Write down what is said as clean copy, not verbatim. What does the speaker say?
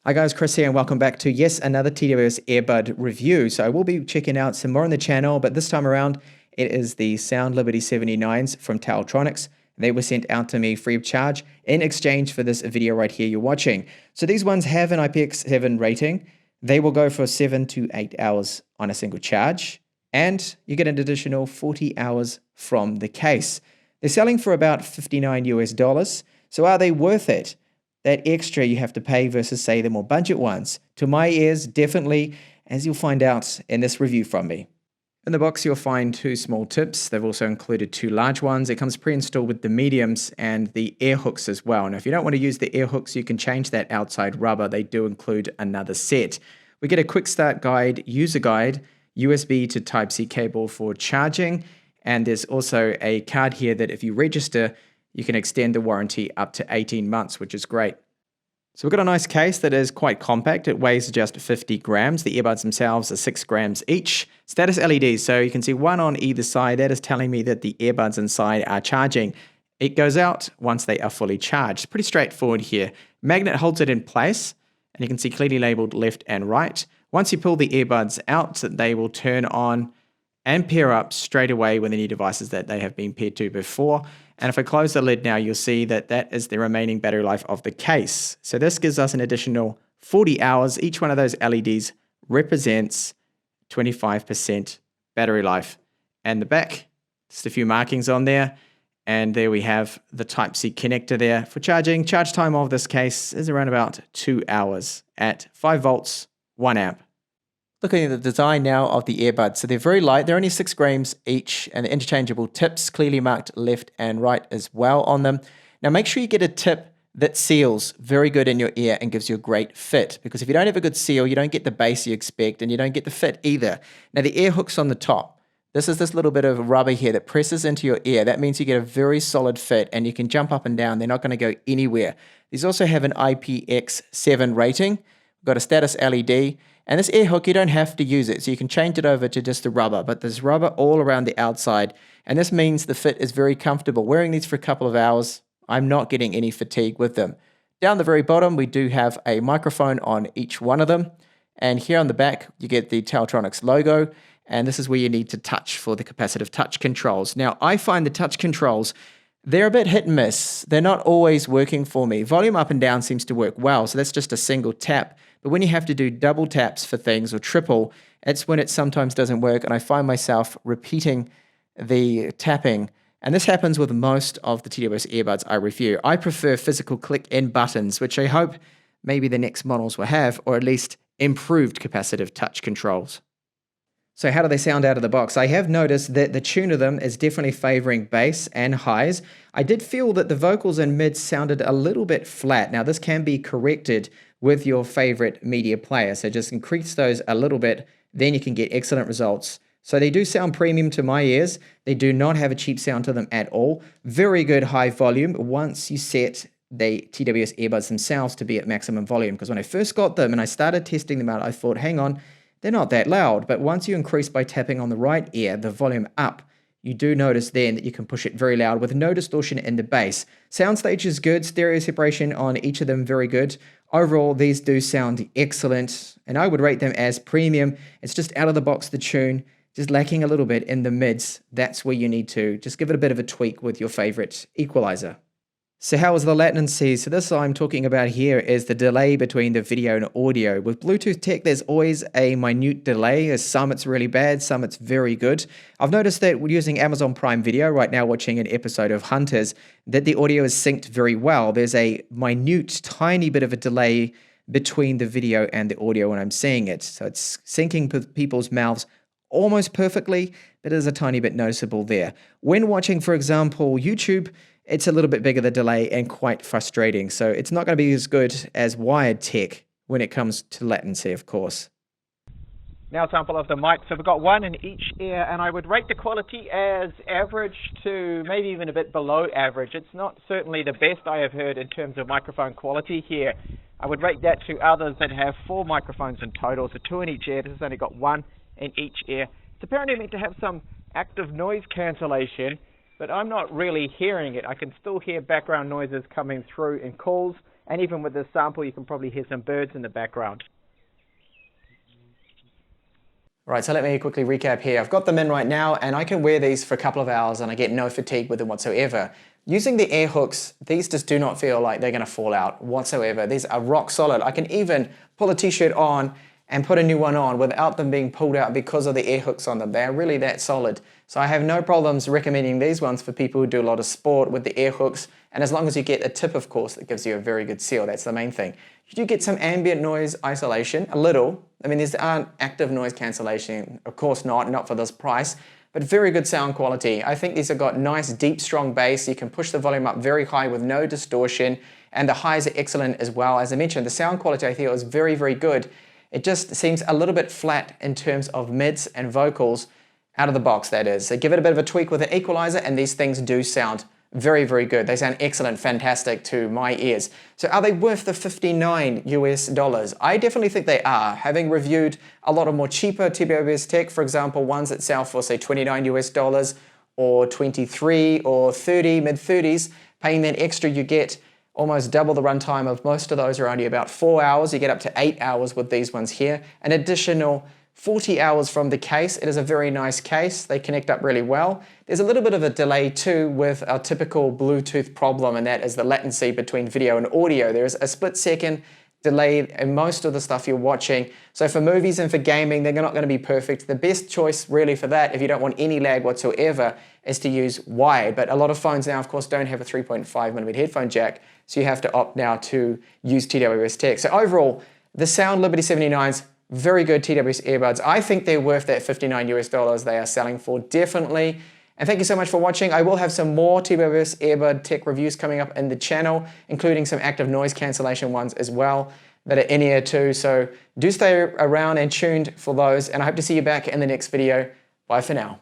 Hi guys, Chris here and welcome back to another TWS earbud review. So I will be checking out some more on the channel, but this time around it is the Sound Liberty 79s from Taotronics. They were sent out to me free of charge in exchange for this video right here you're watching. So these ones have an IPX7 rating. They will go for 7 to 8 hours on a single charge, and you get an additional 40 hours from the case. They're selling for about $59 US. So are they worth it? That extra you have to pay versus, say, the more budget ones? To my ears, definitely, as you'll find out in this review from me. In the box, you'll find 2 small tips. They've also included 2 large ones. It comes pre-installed with the mediums and the air hooks as well. Now, if you don't want to use the air hooks, you can change that outside rubber. They do include another set. We get a quick start guide, user guide, USB to Type-C cable for charging, and there's also a card here that if you register, you can extend the warranty up to 18 months, which is great. So we've got a nice case that is quite compact. It weighs just 50 grams. The earbuds themselves are 6 grams each. Status LEDs, so you can see one on either side. That is telling me that the earbuds inside are charging. It goes out once they are fully charged. Pretty straightforward here. Magnet holds it in place, and you can see clearly labeled left and right. Once you pull the earbuds out, they will turn on and pair up straight away with any devices that they have been paired to before. And if I close the lid now, you'll see that that is the remaining battery life of the case. So this gives us an additional 40 hours. Each one of those LEDs represents 25% battery life. And the back, just a few markings on there. And there we have the Type-C connector there for charging. Charge time of this case is around about 2 hours at 5 volts, 1 amp. Looking at the design now of the earbuds, so they're very light. They're only 6 grams each, and the interchangeable tips clearly marked left and right as well on them. Now make sure you get a tip that seals very good in your ear and gives you a great fit, because if you don't have a good seal, you don't get the bass you expect and you don't get the fit either. Now the ear hook's on the top. This is this little bit of rubber here that presses into your ear. That means you get a very solid fit and you can jump up and down. They're not going to go anywhere. These also have an IPX7 rating. We've got a status LED. And this air hook, you don't have to use it, so you can change it over to just the rubber, but there's rubber all around the outside, and this means the fit is very comfortable. Wearing these for a couple of hours, I'm not getting any fatigue with them. Down the very bottom, we do have a microphone on each one of them, and here on the back, you get the Taotronics logo, and this is where you need to touch for the capacitive touch controls. Now, I find the touch controls, they're a bit hit and miss. They're not always working for me. Volume up and down seems to work well, so that's just a single tap. But when you have to do double taps for things or triple, it's when it sometimes doesn't work, and I find myself repeating the tapping. And this happens with most of the TWS earbuds I review. I prefer physical click-in buttons, which I hope maybe the next models will have, or at least improved capacitive touch controls. So how do they sound out of the box? I have noticed that the tune of them is definitely favoring bass and highs. I did feel that the vocals and mids sounded a little bit flat. Now this can be corrected with your favorite media player. So just increase those a little bit, then you can get excellent results. So they do sound premium to my ears. They do not have a cheap sound to them at all. Very good high volume once you set the TWS earbuds themselves to be at maximum volume. Because when I first got them and I started testing them out, I thought, hang on, they're not that loud. But once you increase by tapping on the right ear, the volume up, you do notice then that you can push it very loud with no distortion in the bass. Soundstage is good, stereo separation on each of them very good. Overall, these do sound excellent, and I would rate them as premium. It's just out of the box, the tune, just lacking a little bit in the mids. That's where you need to just give it a bit of a tweak with your favorite equalizer. So how is the latency? So this I'm talking about here is the delay between the video and audio. With Bluetooth tech, there's always a minute delay. Some it's really bad, some it's very good. I've noticed that using Amazon Prime Video, right now watching an episode of Hunters, that the audio is synced very well. There's a minute, tiny bit of a delay between the video and the audio when I'm seeing it. So it's syncing people's mouths almost perfectly, but there's a tiny bit noticeable there. When watching, for example, YouTube, it's a little bit bigger the delay and quite frustrating. So it's not going to be as good as wired tech when it comes to latency, of course. Now a sample of the mic. So we've got one in each ear, and I would rate the quality as average to maybe even a bit below average. It's not certainly the best I have heard in terms of microphone quality here. I would rate that to others that have 4 microphones in total, so 2 in each ear. This has only got 1 in each ear. It's apparently meant to have some active noise cancellation, but I'm not really hearing it. I can still hear background noises coming through in calls And even with this sample, you can probably hear some birds in the background. Right, so let me quickly recap here. I've got them in right now, and I can wear these for a couple of hours and I get no fatigue with them whatsoever. Using the air hooks, these just do not feel like they're gonna fall out whatsoever. These are rock solid. I can even pull a t-shirt on and put a new one on without them being pulled out because of the air hooks on them. They are really that solid. So I have no problems recommending these ones for people who do a lot of sport with the air hooks. And as long as you get a tip, of course, that gives you a very good seal. That's the main thing. You do get some ambient noise isolation, a little. I mean, these aren't active noise cancellation. Of course not for this price, but very good sound quality. I think these have got nice, deep, strong bass. You can push the volume up very high with no distortion, and the highs are excellent as well. As I mentioned, the sound quality I feel is very, very good. It just seems a little bit flat in terms of mids and vocals out of the box, that is. So give it a bit of a tweak with an equalizer, and these things do sound very, very good. They sound excellent, fantastic to my ears. So are they worth the $59 US? I definitely think they are. Having reviewed a lot of more cheaper TWS tech, for example, ones that sell for say $29 US or 23 or 30, mid 30s, paying that extra, you get almost double the runtime of most of those are only about 4 hours. You get up to 8 hours with these ones here. An additional 40 hours from the case. It is a very nice case. They connect up really well. There's a little bit of a delay too with our typical Bluetooth problem, and that is the latency between video and audio. There is a split-second delay in most of the stuff you're watching. So for movies and for gaming, they're not going to be perfect. The best choice really for that, if you don't want any lag whatsoever, is to use wired. But a lot of phones now, of course, don't have a 3.5mm headphone jack, so you have to opt now to use TWS tech. So overall, the Sound Liberty 79s, very good TWS earbuds. I think they're worth that $59 US they are selling for, definitely. And thank you so much for watching. I will have some more TWS earbud tech reviews coming up in the channel, including some active noise cancellation ones as well that are in-ear too. So do stay around and tuned for those, and I hope to see you back in the next video. Bye for now.